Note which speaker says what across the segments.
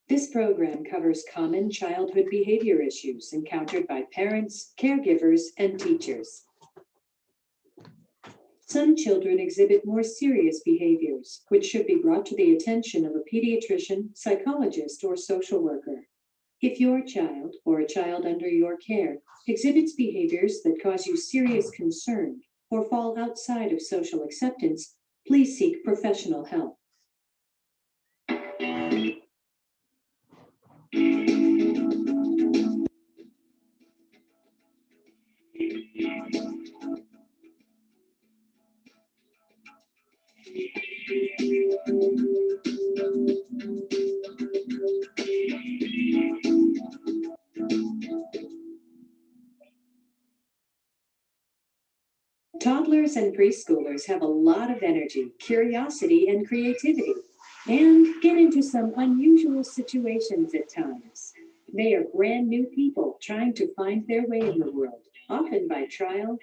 Speaker 1: This program covers common childhood behavior issues encountered by parents, caregivers, and teachers. Some children exhibit more serious behaviors, which should be brought to the attention of a pediatrician, psychologist, or social worker. If your child or a child under your care exhibits behaviors that cause you serious concern or fall outside of social acceptance, please seek professional help. Toddlers and preschoolers have a lot of energy, curiosity, and creativity, and get into some unusual situations at times. They are brand new people trying to find their way in the world, often by trial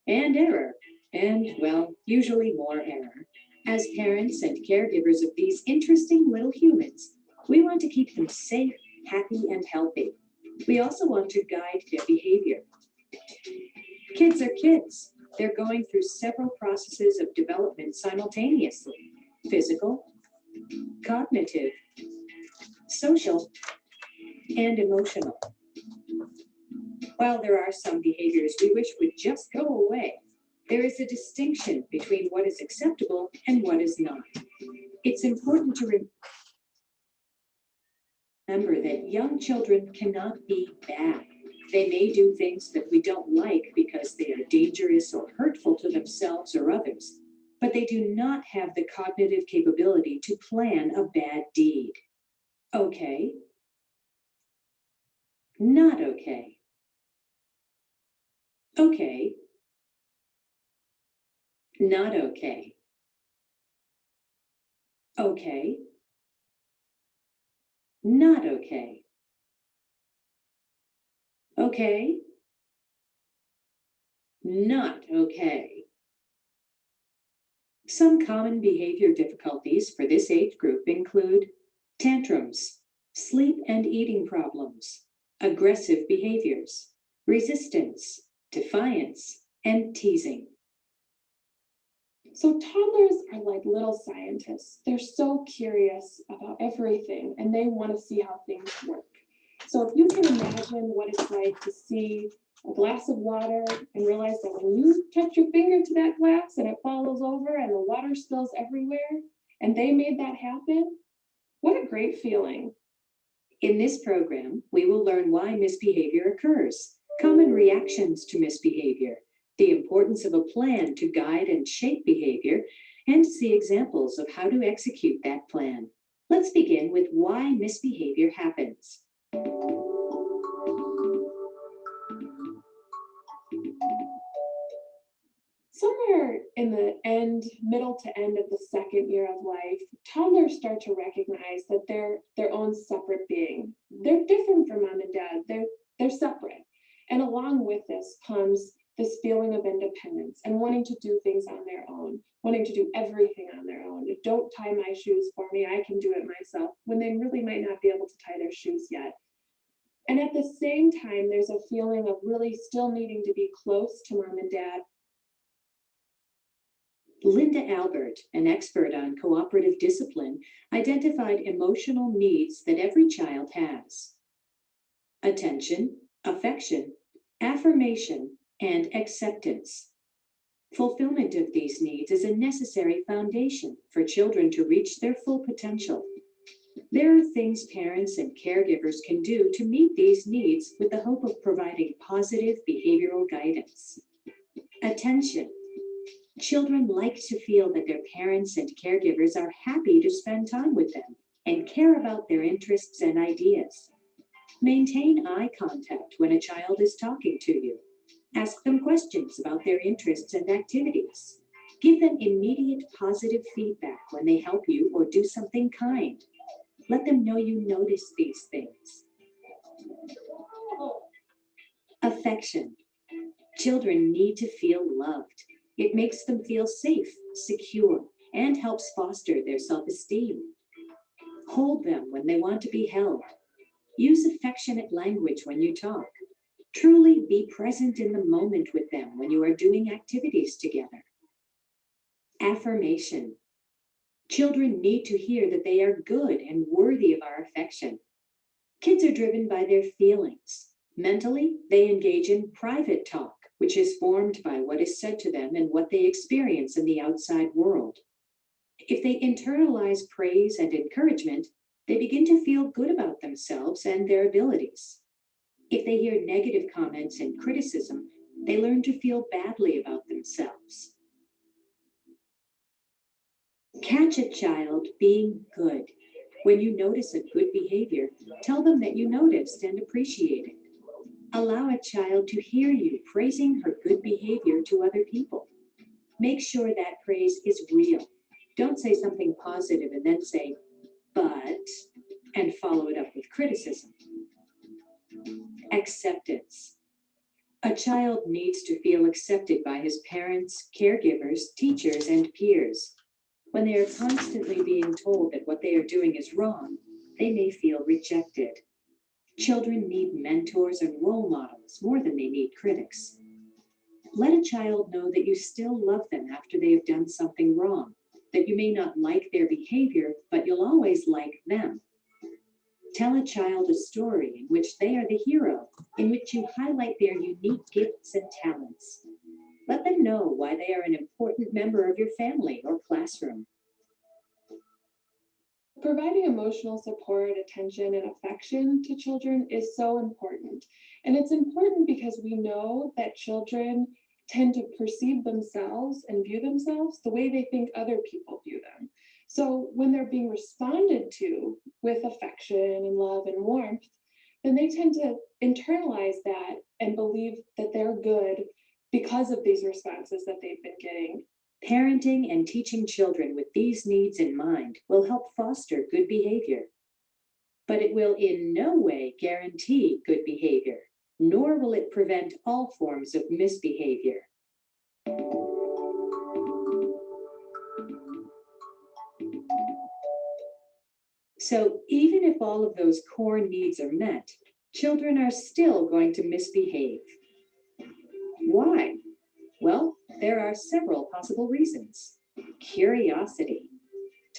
Speaker 1: and error, and, well, usually more error. As parents and caregivers of these interesting little humans, we want to keep them safe, happy, and healthy. We also want to guide their behavior. Kids are kids. They're going through several processes of development simultaneously: physical, cognitive, social, and emotional. While there are some behaviors we wish would just go away, there is a distinction between what is acceptable and what is not. It's important to remember that young children cannot be bad. They may do things that we don't like because they are dangerous or hurtful to themselves or others, but they do not have the cognitive capability to plan a bad deed. Okay? Not okay. Okay. Not okay. Okay. Not okay. Okay. Not okay. Some common behavior difficulties for this age group include tantrums, sleep and eating problems, aggressive behaviors, resistance, defiance, and teasing.
Speaker 2: So toddlers are like little scientists. They're so curious about everything and they want to see how things work. So if you can imagine what it's like to see a glass of water and realize that when you touch your finger to that glass and it falls over and the water spills everywhere and they made that happen, what a great feeling.
Speaker 1: In this program, we will learn why misbehavior occurs, common reactions to misbehavior, the importance of a plan to guide and shape behavior, and see examples of how to execute that plan. Let's begin with why misbehavior happens.
Speaker 2: Somewhere in the middle to end of the second year of life, toddlers start to recognize that they're their own separate being. They're different from mom and dad. They're separate. And along with this comes this feeling of independence and wanting to do things on their own, wanting to do everything on their own. Don't tie my shoes for me, I can do it myself, when they really might not be able to tie their shoes yet. And at the same time, there's a feeling of really still needing to be close to mom and dad.
Speaker 1: Linda Albert, an expert on cooperative discipline, identified emotional needs that every child has: attention, affection, affirmation, and acceptance. Fulfillment of these needs is a necessary foundation for children to reach their full potential. There are things parents and caregivers can do to meet these needs with the hope of providing positive behavioral guidance. Attention. Children like to feel that their parents and caregivers are happy to spend time with them and care about their interests and ideas. Maintain eye contact when a child is talking to you. Ask them questions about their interests and activities. Give them immediate positive feedback when they help you or do something kind. Let them know you notice these things. Affection. Children need to feel loved. It makes them feel safe, secure, and helps foster their self-esteem. Hold them when they want to be held. Use affectionate language when you talk. Truly be present in the moment with them when you are doing activities together. Affirmation. Children need to hear that they are good and worthy of our affection. Kids are driven by their feelings. Mentally, they engage in private talk, which is formed by what is said to them and what they experience in the outside world. If they internalize praise and encouragement, they begin to feel good about themselves and their abilities. If they hear negative comments and criticism, they learn to feel badly about themselves. Catch a child being good. When you notice a good behavior, tell them that you noticed and appreciate it. Allow a child to hear you praising her good behavior to other people. Make sure that praise is real. Don't say something positive and then say, but, and follow it up with criticism. Acceptance. A child needs to feel accepted by his parents, caregivers, teachers, and peers. When they are constantly being told that what they are doing is wrong, they may feel rejected. Children need mentors and role models more than they need critics. Let a child know that you still love them after they have done something wrong, that you may not like their behavior, but you'll always like them. Tell a child a story in which they are the hero, in which you highlight their unique gifts and talents. Let them know why they are an important member of your family or classroom.
Speaker 2: Providing emotional support, attention, and affection to children is so important. And it's important because we know that children tend to perceive themselves and view themselves the way they think other people view them. So when they're being responded to with affection and love and warmth, then they tend to internalize that and believe that they're good because of these responses that they've been getting.
Speaker 1: Parenting and teaching children with these needs in mind will help foster good behavior. But it will in no way guarantee good behavior, nor will it prevent all forms of misbehavior. So even if all of those core needs are met, children are still going to misbehave. Why? Well, there are several possible reasons. Curiosity.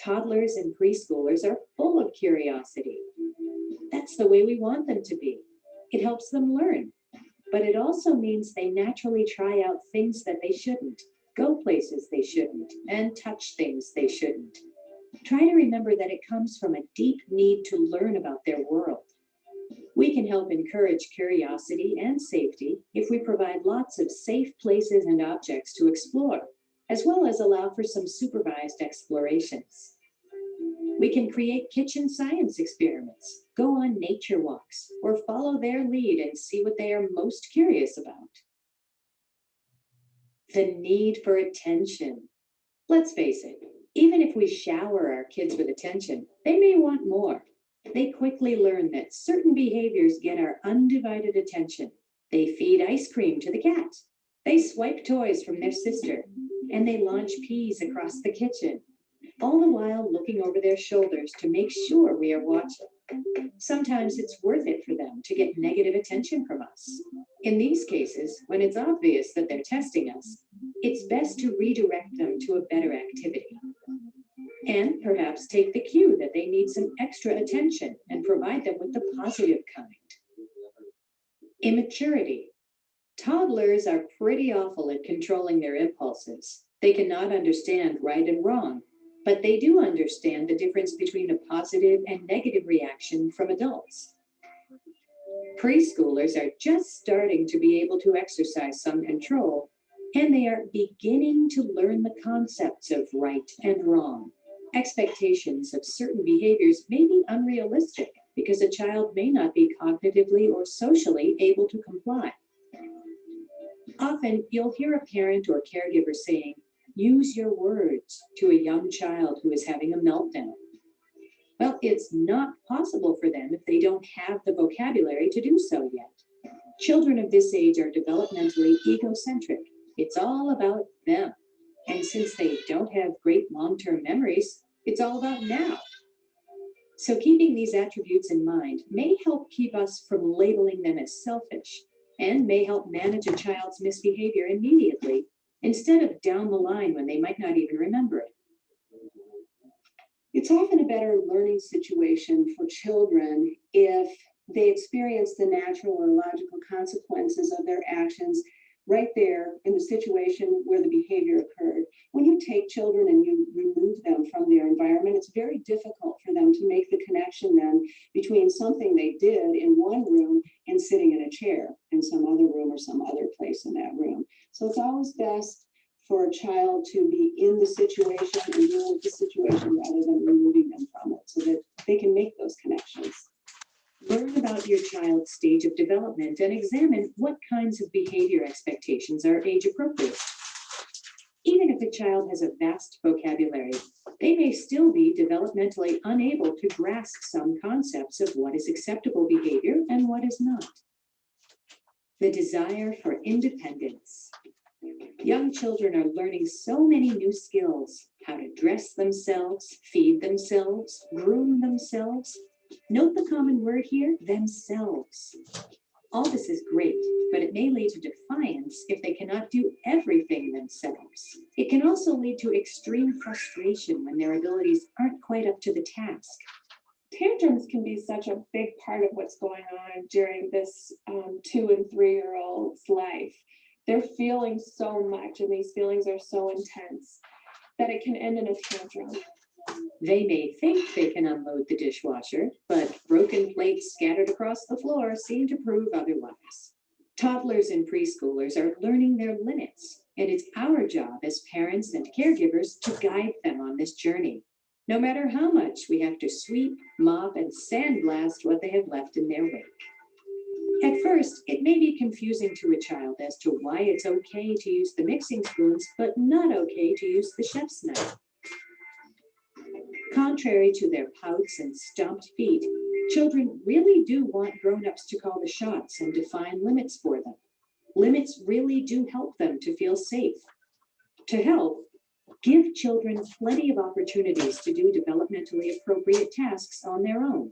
Speaker 1: Toddlers and preschoolers are full of curiosity. That's the way we want them to be. It helps them learn, but it also means they naturally try out things that they shouldn't, go places they shouldn't, and touch things they shouldn't. Try to remember that it comes from a deep need to learn about their world. We can help encourage curiosity and safety if we provide lots of safe places and objects to explore, as well as allow for some supervised explorations. We can create kitchen science experiments, go on nature walks, or follow their lead and see what they are most curious about. The need for attention. Let's face it, even if we shower our kids with attention, they may want more. They quickly learn that certain behaviors get our undivided attention. They feed ice cream to the cat. They swipe toys from their sister, and they launch peas across the kitchen, all the while looking over their shoulders to make sure we are watching. Sometimes it's worth it for them to get negative attention from us. In these cases, when it's obvious that they're testing us, it's best to redirect them to a better activity. And perhaps take the cue that they need some extra attention and provide them with the positive kind. Immaturity. Toddlers are pretty awful at controlling their impulses. They cannot understand right and wrong, but they do understand the difference between a positive and negative reaction from adults. Preschoolers are just starting to be able to exercise some control, and they are beginning to learn the concepts of right and wrong. Expectations of certain behaviors may be unrealistic because a child may not be cognitively or socially able to comply. Often, you'll hear a parent or caregiver saying, "Use your words," to a young child who is having a meltdown. Well, it's not possible for them if they don't have the vocabulary to do so yet. Children of this age are developmentally egocentric. It's all about them. And since they don't have great long-term memories, it's all about now. So keeping these attributes in mind may help keep us from labeling them as selfish and may help manage a child's misbehavior immediately instead of down the line when they might not even remember it.
Speaker 3: It's often a better learning situation for children if they experience the natural or logical consequences of their actions right there in the situation where the behavior occurred. When you take children and you remove them from their environment, it's very difficult for them to make the connection then between something they did in one room and sitting in a chair in some other room or some other place in that room. So it's always best for a child to be in the situation and deal with the situation rather than removing them from it so that they can make those connections.
Speaker 1: Learn about your child's stage of development and examine what kinds of behavior expectations are age appropriate. Even if a child has a vast vocabulary, they may still be developmentally unable to grasp some concepts of what is acceptable behavior and what is not. The desire for independence. Young children are learning so many new skills: how to dress themselves, feed themselves, groom themselves. Note the common word here, themselves. All this is great, but it may lead to defiance if they cannot do everything themselves. It can also lead to extreme frustration when their abilities aren't quite up to the task.
Speaker 2: Tantrums can be such a big part of what's going on during this 2 and 3-year-old's life. They're feeling so much, and these feelings are so intense that it can end in a tantrum.
Speaker 1: They may think they can unload the dishwasher, but broken plates scattered across the floor seem to prove otherwise. Toddlers and preschoolers are learning their limits, and it's our job as parents and caregivers to guide them on this journey, no matter how much we have to sweep, mop, and sandblast what they have left in their wake. At first, it may be confusing to a child as to why it's okay to use the mixing spoons, but not okay to use the chef's knife. Contrary to their pouts and stomped feet, children really do want grown-ups to call the shots and define limits for them. Limits really do help them to feel safe. To help, give children plenty of opportunities to do developmentally appropriate tasks on their own.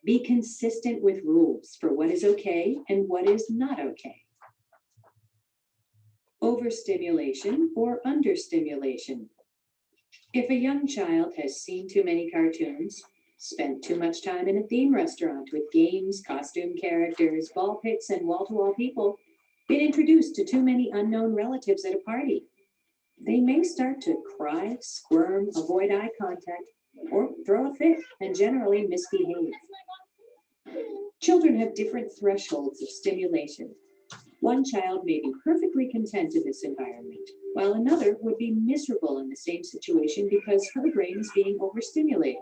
Speaker 1: Be consistent with rules for what is okay and what is not okay. Overstimulation or understimulation. If a young child has seen too many cartoons, spent too much time in a theme restaurant with games, costume characters, ball pits, and wall-to-wall people, been introduced to too many unknown relatives at a party, they may start to cry, squirm, avoid eye contact, or throw a fit and generally misbehave. Children have different thresholds of stimulation. One child may be perfectly content in this environment, while another would be miserable in the same situation because her brain is being overstimulated.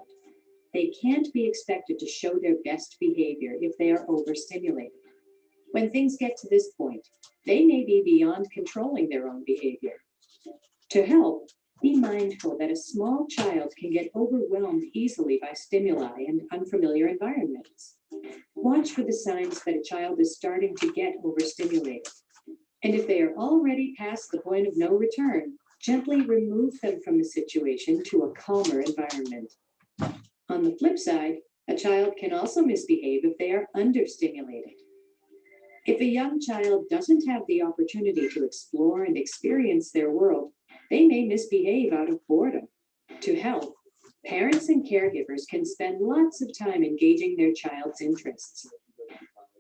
Speaker 1: They can't be expected to show their best behavior if they are overstimulated. When things get to this point, they may be beyond controlling their own behavior. To help, be mindful that a small child can get overwhelmed easily by stimuli and unfamiliar environments. Watch for the signs that a child is starting to get overstimulated. And if they are already past the point of no return, gently remove them from the situation to a calmer environment. On the flip side, a child can also misbehave if they are understimulated. If a young child doesn't have the opportunity to explore and experience their world, they may misbehave out of boredom. To help, parents and caregivers can spend lots of time engaging their child's interests.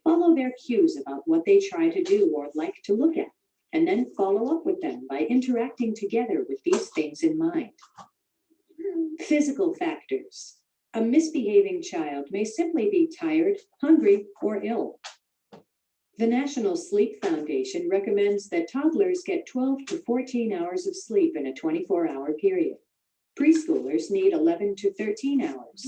Speaker 1: Follow their cues about what they try to do or like to look at, and then follow up with them by interacting together with these things in mind. Physical factors. A misbehaving child may simply be tired, hungry, or ill. The National Sleep Foundation recommends that toddlers get 12 to 14 hours of sleep in a 24-hour period. Preschoolers need 11 to 13 hours.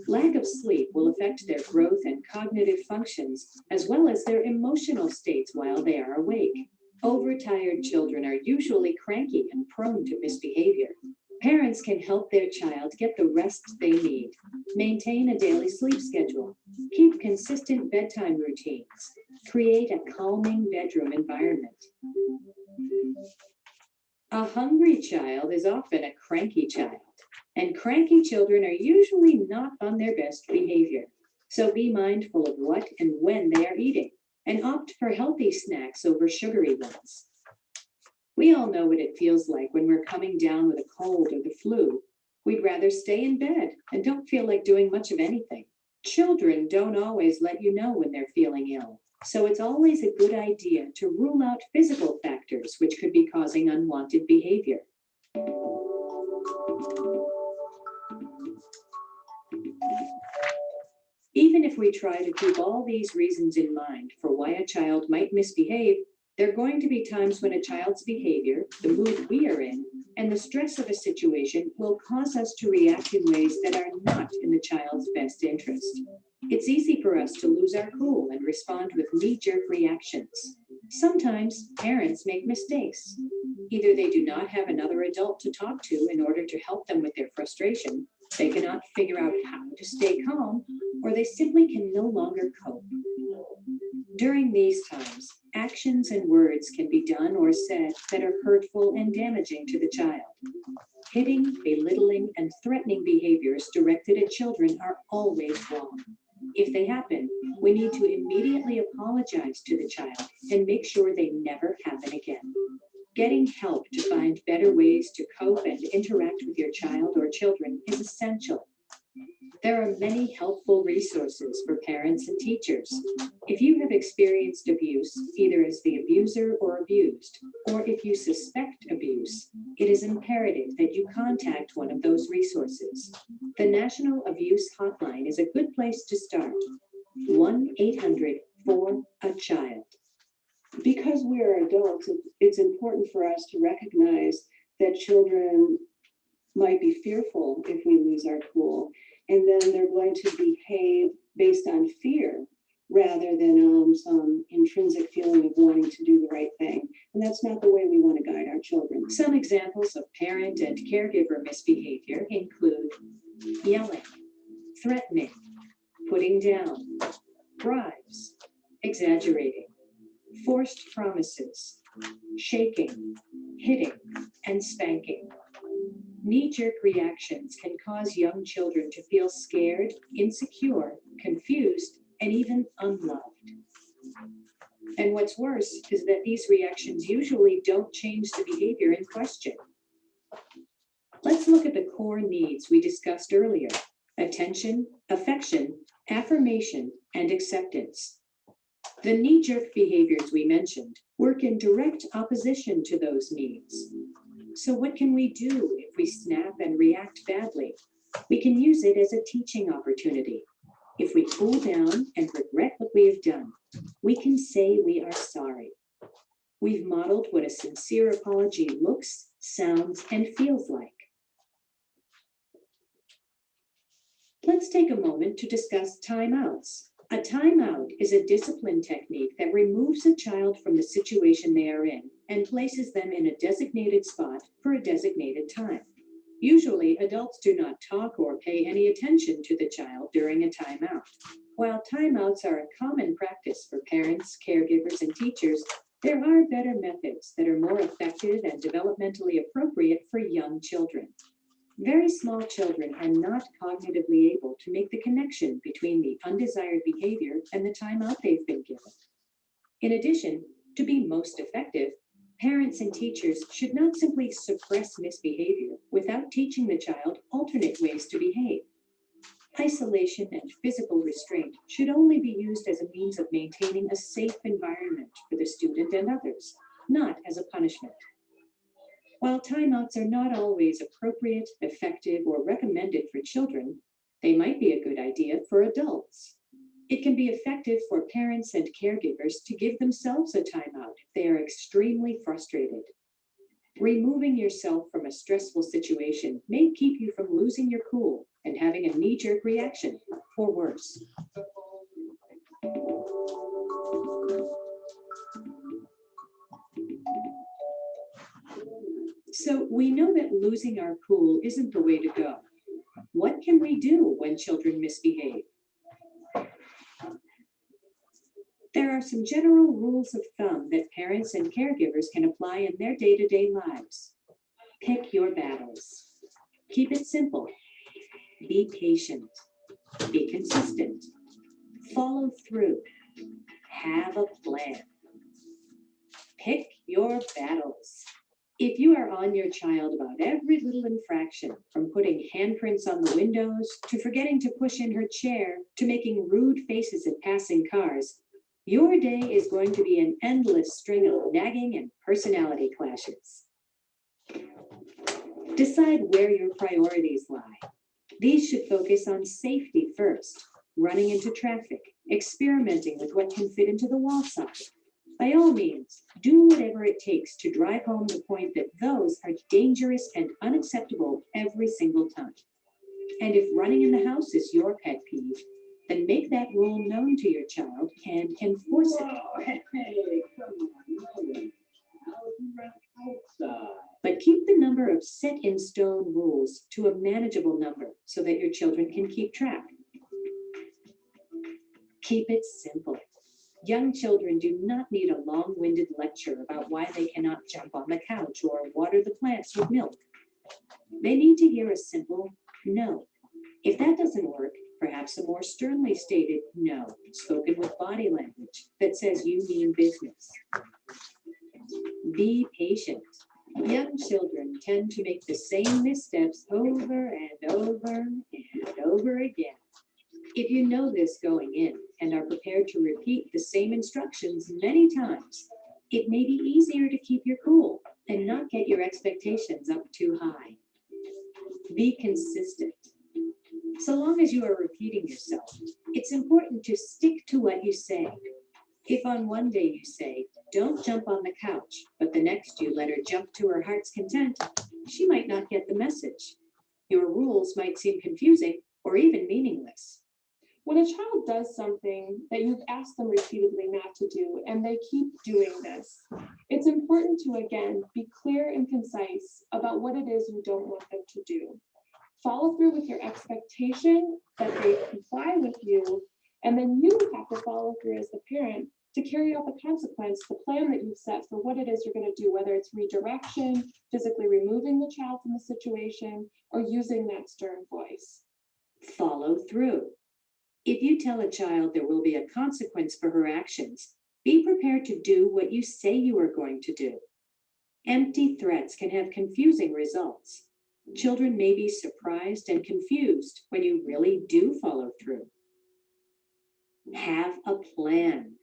Speaker 1: Lack of sleep will affect their growth and cognitive functions, as well as their emotional states while they are awake. Overtired children are usually cranky and prone to misbehavior. Parents can help their child get the rest they need. Maintain a daily sleep schedule. Keep consistent bedtime routines. Create a calming bedroom environment. A hungry child is often a cranky child. And cranky children are usually not on their best behavior. So be mindful of what and when they are eating and opt for healthy snacks over sugary ones. We all know what it feels like when we're coming down with a cold or the flu. We'd rather stay in bed and don't feel like doing much of anything. Children don't always let you know when they're feeling ill, so it's always a good idea to rule out physical factors which could be causing unwanted behavior. Even if we try to keep all these reasons in mind for why a child might misbehave, there are going to be times when a child's behavior, the mood we are in, and the stress of a situation will cause us to react in ways that are not in the child's best interest. It's easy for us to lose our cool and respond with knee-jerk reactions. Sometimes parents make mistakes. Either they do not have another adult to talk to in order to help them with their frustration, they cannot figure out how to stay calm, or they simply can no longer cope. During these times, actions and words can be done or said that are hurtful and damaging to the child. Hitting, belittling, and threatening behaviors directed at children are always wrong. If they happen, we need to immediately apologize to the child and make sure they never happen again. Getting help to find better ways to cope and interact with your child or children is essential. There are many helpful resources for parents and teachers. If you have experienced abuse, either as the abuser or abused, or if you suspect abuse, it is imperative that you contact one of those resources. The National Abuse Hotline is a good place to start. 1-800-4-A-CHILD.
Speaker 3: Because we are adults, it's important for us to recognize that children might be fearful if we lose our cool, and then they're going to behave based on fear rather than some intrinsic feeling of wanting to do the right thing. And that's not the way we want to guide our children.
Speaker 1: Some examples of parent and caregiver misbehavior include yelling, threatening, putting down, bribes, exaggerating, forced promises, shaking, hitting, and spanking. Knee-jerk reactions can cause young children to feel scared, insecure, confused, and even unloved. And what's worse is that these reactions usually don't change the behavior in question. Let's look at the core needs we discussed earlier: attention, affection, affirmation, and acceptance. The knee-jerk behaviors we mentioned work in direct opposition to those needs. So what can we do if we snap and react badly? We can use it as a teaching opportunity. If we cool down and regret what we have done, we can say we are sorry. We've modeled what a sincere apology looks, sounds, and feels like. Let's take a moment to discuss timeouts. A timeout is a discipline technique that removes a child from the situation they are in and places them in a designated spot for a designated time. Usually, adults do not talk or pay any attention to the child during a timeout. While timeouts are a common practice for parents, caregivers, and teachers, there are better methods that are more effective and developmentally appropriate for young children. Very small children are not cognitively able to make the connection between the undesired behavior and the timeout they've been given. In addition, to be most effective, parents and teachers should not simply suppress misbehavior without teaching the child alternate ways to behave. Isolation and physical restraint should only be used as a means of maintaining a safe environment for the student and others, not as a punishment. While timeouts are not always appropriate, effective, or recommended for children, they might be a good idea for adults. It can be effective for parents and caregivers to give themselves a timeout if they are extremely frustrated. Removing yourself from a stressful situation may keep you from losing your cool and having a knee-jerk reaction, or worse. So we know that losing our cool isn't the way to go. What can we do when children misbehave? There are some general rules of thumb that parents and caregivers can apply in their day-to-day lives. Pick your battles. Keep it simple. Be patient. Be consistent. Follow through. Have a plan. Pick your battles. If you are on your child about every little infraction, from putting handprints on the windows, to forgetting to push in her chair, to making rude faces at passing cars, your day is going to be an endless string of nagging and personality clashes. Decide where your priorities lie. These should focus on safety first, running into traffic, experimenting with what can fit into the wall socket. By all means, do whatever it takes to drive home the point that those are dangerous and unacceptable every single time. And if running in the house is your pet peeve, then make that rule known to your child and enforce it.
Speaker 4: Whoa, hey, come on, Logan. How's you run outside?
Speaker 1: But keep the number of set in stone rules to a manageable number so that your children can keep track. Keep it simple. Young children do not need a long-winded lecture about why they cannot jump on the couch or water the plants with milk. They need to hear a simple no. If that doesn't work, perhaps a more sternly stated no, spoken with body language that says you mean business. Be patient. Young children tend to make the same missteps over and over and over again. If you know this going in and are prepared to repeat the same instructions many times, it may be easier to keep your cool and not get your expectations up too high. Be consistent. So long as you are repeating yourself, it's important to stick to what you say. If on one day you say, "Don't jump on the couch," but the next you let her jump to her heart's content, she might not get the message. Your rules might seem confusing or even meaningless.
Speaker 2: When a child does something that you've asked them repeatedly not to do, and they keep doing this, it's important to, again, be clear and concise about what it is you don't want them to do. Follow through with your expectation that they comply with you, and then you have to follow through as the parent to carry out the consequence, the plan that you've set for what it is you're going to do, whether it's redirection, physically removing the child from the situation, or using that stern voice.
Speaker 1: Follow through. If you tell a child there will be a consequence for her actions, be prepared to do what you say you are going to do. Empty threats can have confusing results. Children may be surprised and confused when you really do follow through. Have a plan.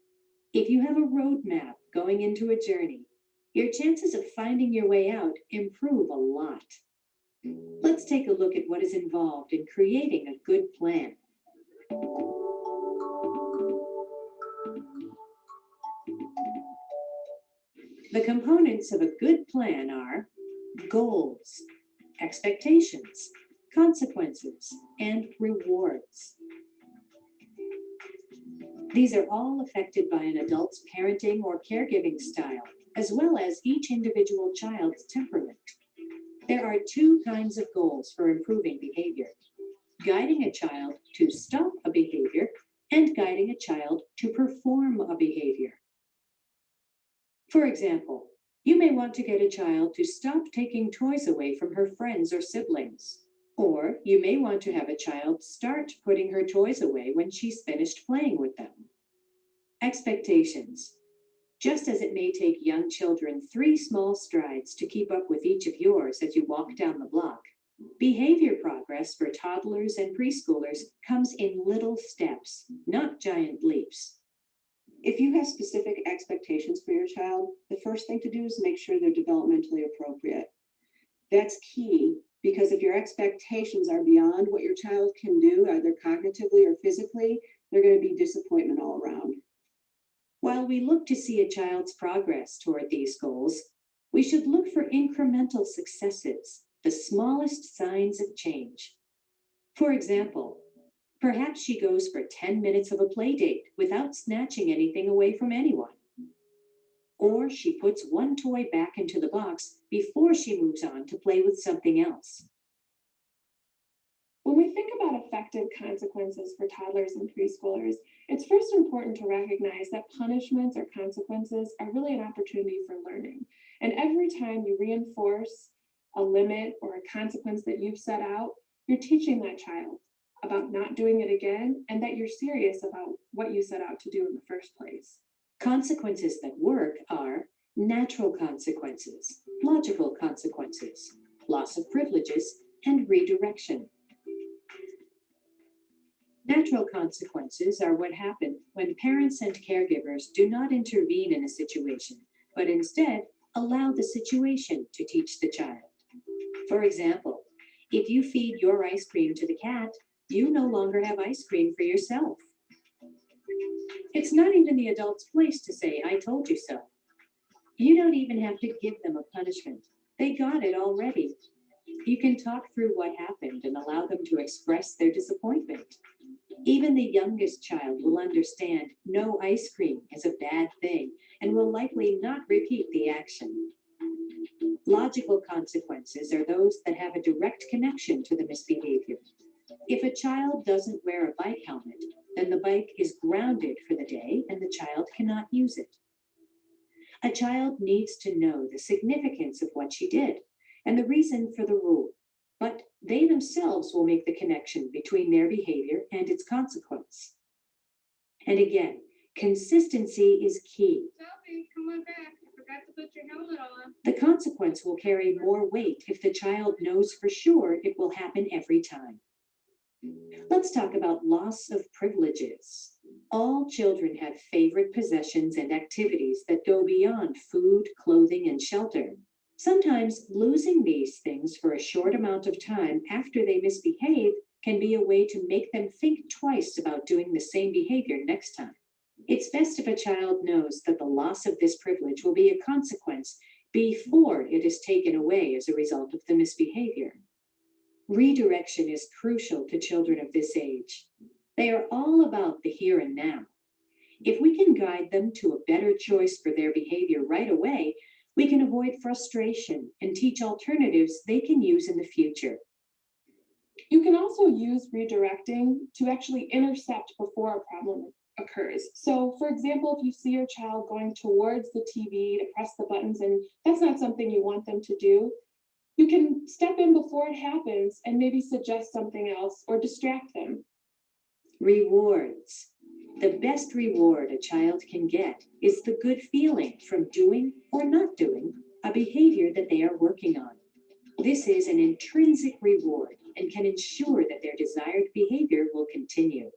Speaker 1: If you have a roadmap going into a journey, your chances of finding your way out improve a lot. Let's take a look at what is involved in creating a good plan. The components of a good plan are goals, expectations, consequences, and rewards. These are all affected by an adult's parenting or caregiving style, as well as each individual child's temperament. There are two kinds of goals for improving behavior: guiding a child to stop a behavior and guiding a child to perform a behavior. For example, you may want to get a child to stop taking toys away from her friends or siblings. Or you may want to have a child start putting her toys away when she's finished playing with them. Expectations. Just as it may take young children 3 small strides to keep up with each of yours as you walk down the block, behavior progress for toddlers and preschoolers comes in little steps, not giant leaps.
Speaker 3: If you have specific expectations for your child, the first thing to do is make sure they're developmentally appropriate. That's key, because if your expectations are beyond what your child can do, either cognitively or physically, they're going to be disappointment all around.
Speaker 1: While we look to see a child's progress toward these goals, we should look for incremental successes, the smallest signs of change. For example, perhaps she goes for 10 minutes of a play date without snatching anything away from anyone. Or she puts one toy back into the box before she moves on to play with something else.
Speaker 2: When we think about effective consequences for toddlers and preschoolers, it's first important to recognize that punishments or consequences are really an opportunity for learning. And every time you reinforce a limit or a consequence that you've set out, you're teaching that child about not doing it again and that you're serious about what you set out to do in the first place.
Speaker 1: Consequences that work are natural consequences, logical consequences, loss of privileges, and redirection. Natural consequences are what happen when parents and caregivers do not intervene in a situation, but instead allow the situation to teach the child. For example, if you feed your ice cream to the cat, you no longer have ice cream for yourself. It's not even the adult's place to say, "I told you so." You don't even have to give them a punishment. They got it already. You can talk through what happened and allow them to express their disappointment. Even the youngest child will understand no ice cream is a bad thing and will likely not repeat the action. Logical consequences are those that have a direct connection to the misbehavior. If a child doesn't wear a bike helmet, then the bike is grounded for the day and the child cannot use it. A child needs to know the significance of what she did and the reason for the rule, but they themselves will make the connection between their behavior and its consequence. And again, consistency is key.
Speaker 5: Sophie, come on back. You forgot to put your helmet on.
Speaker 1: The consequence will carry more weight if the child knows for sure it will happen every time. Let's talk about loss of privileges. All children have favorite possessions and activities that go beyond food, clothing, and shelter. Sometimes losing these things for a short amount of time after they misbehave can be a way to make them think twice about doing the same behavior next time. It's best if a child knows that the loss of this privilege will be a consequence before it is taken away as a result of the misbehavior. Redirection is crucial to children of this age. They are all about the here and now. If we can guide them to a better choice for their behavior right away, we can avoid frustration and teach alternatives they can use in the future.
Speaker 2: You can also use redirecting to actually intercept before a problem occurs. So for example, if you see your child going towards the TV to press the buttons and that's not something you want them to do, you can step in before it happens and maybe suggest something else or distract them.
Speaker 1: Rewards. The best reward a child can get is the good feeling from doing or not doing a behavior that they are working on. This is an intrinsic reward and can ensure that their desired behavior will continue.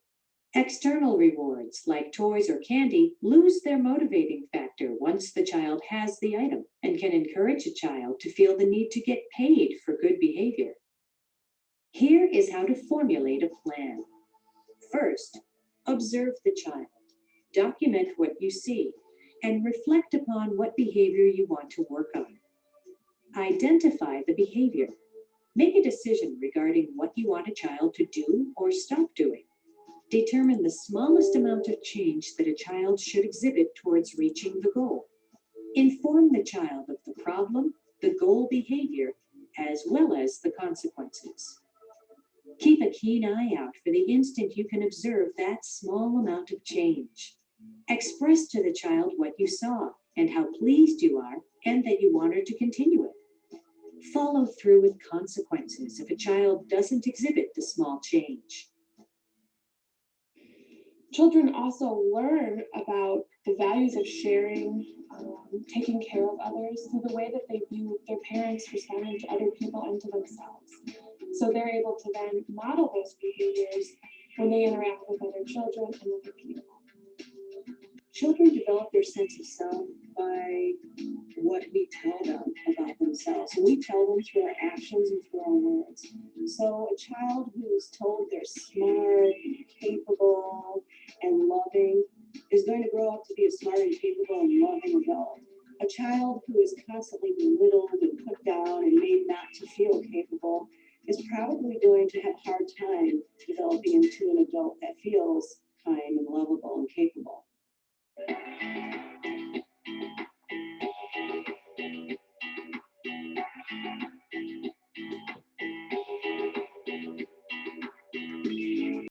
Speaker 1: External rewards like toys or candy lose their motivating factor once the child has the item and can encourage a child to feel the need to get paid for good behavior. Here is how to formulate a plan. First, observe the child, document what you see, and reflect upon what behavior you want to work on. Identify the behavior. Make a decision regarding what you want a child to do or stop doing. Determine the smallest amount of change that a child should exhibit towards reaching the goal. Inform the child of the problem, the goal behavior, as well as the consequences. Keep a keen eye out for the instant you can observe that small amount of change. Express to the child what you saw and how pleased you are and that you want her to continue it. Follow through with consequences if a child doesn't exhibit the small change.
Speaker 2: Children also learn about the values of sharing, taking care of others through the way that they view their parents responding to other people and to themselves. So they're able to then model those behaviors when they interact with other children and other people.
Speaker 3: Children develop their sense of self by what we tell them about themselves. And we tell them through our actions and through our words. So a child who is told they're smart, capable, and loving is going to grow up to be a smart and capable and loving adult. A child who is constantly belittled and put down and made not to feel capable is probably going to have a hard time developing into an adult that feels kind and lovable and capable.